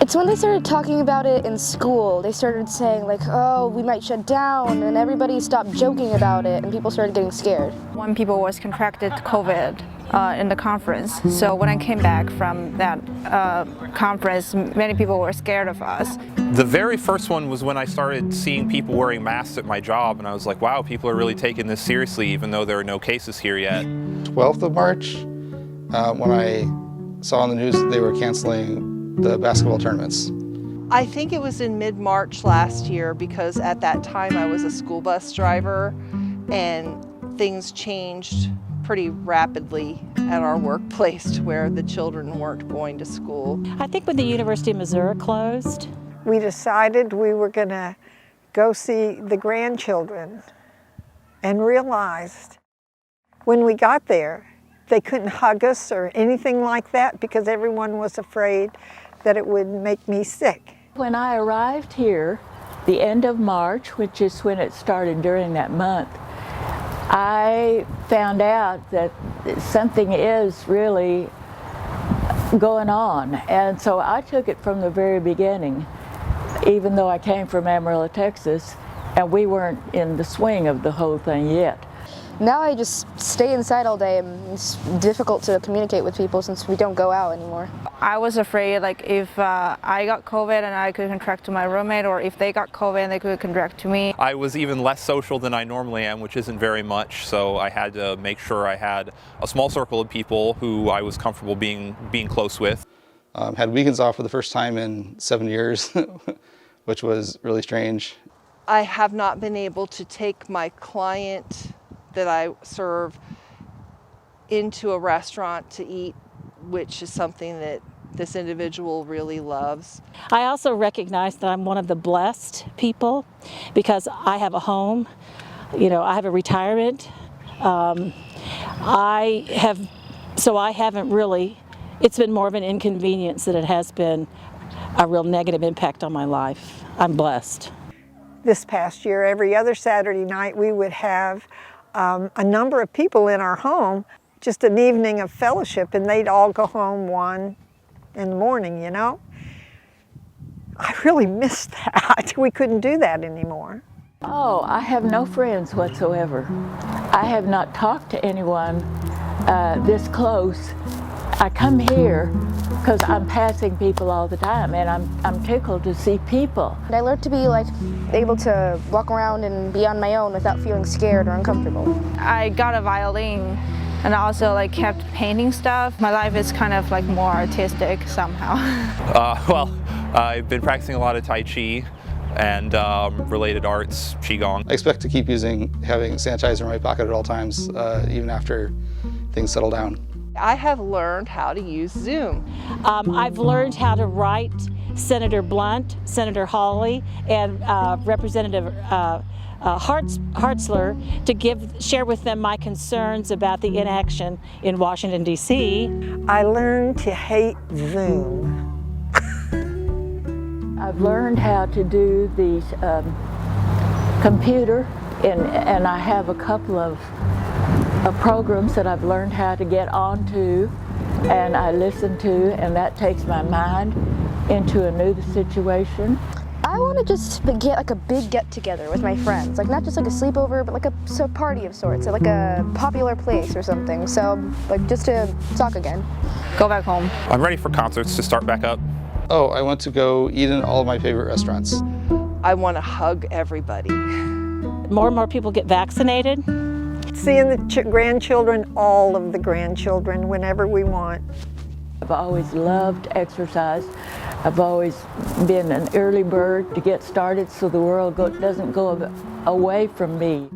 It's when they started talking about it in school. They started saying like, oh, we might shut down, and everybody stopped joking about it, and people started getting scared. When people was contracted COVID in the conference, so when I came back from that conference, many people were scared of us. The very first one was when I started seeing people wearing masks at my job, and I was like, wow, people are really taking this seriously, even though there are no cases here yet. 12th of March, when I saw on the news that they were canceling the basketball tournaments. I think it was in mid-March last year, because at that time I was a school bus driver and things changed pretty rapidly at our workplace to where the children weren't going to school. I think when the University of Missouri closed, we decided we were going to go see the grandchildren and realized when we got there they couldn't hug us or anything like that because everyone was afraid that it would make me sick. When I arrived here, the end of March, which is when it started during that month, I found out that something is really going on. And so I took it from the very beginning, even though I came from Amarillo, Texas, and we weren't in the swing of the whole thing yet. Now I just stay inside all day, and it's difficult to communicate with people since we don't go out anymore. I was afraid, like, if I got COVID and I could contract to my roommate, or if they got COVID and they could contract to me. I was even less social than I normally am, which isn't very much, so I had to make sure I had a small circle of people who I was comfortable being close with. Had weekends off for the first time in 7 years, which was really strange. I have not been able to take my client that I serve into a restaurant to eat, which is something that this individual really loves. I also recognize that I'm one of the blessed people because I have a home, you know, I have a retirement. I haven't really, it's been more of an inconvenience than it has been a real negative impact on my life. I'm blessed. This past year, every other Saturday night, we would have a number of people in our home, just an evening of fellowship, and they'd all go home 1 in the morning, you know? I really missed that. We couldn't do that anymore. Oh, I have no friends whatsoever. I have not talked to anyone this close. I come here because I'm passing people all the time, and I'm tickled to see people. I learned to be like able to walk around and be on my own without feeling scared or uncomfortable. I got a violin and also like kept painting stuff. My life is kind of like more artistic somehow. Well, I've been practicing a lot of Tai Chi and related arts, Qigong. I expect to keep having sanitizer in my pocket at all times, even after things settle down. I have learned how to use Zoom. I've learned how to write Senator Blunt, Senator Hawley, and Representative Hartzler to share with them my concerns about the inaction in Washington, D.C. I learned to hate Zoom. I've learned how to do the computer, and I have a couple of programs that I've learned how to get onto and I listen to, and that takes my mind into a new situation. I want to just get like a big get-together with my friends, like not just like a sleepover, but like a party of sorts, at like a popular place or something, so like just to talk again. Go back home. I'm ready for concerts to start back up. Oh, I want to go eat in all of my favorite restaurants. I want to hug everybody. More and more people get vaccinated. Seeing the grandchildren, all of the grandchildren, whenever we want. I've always loved exercise. I've always been an early bird to get started so the world doesn't go away from me.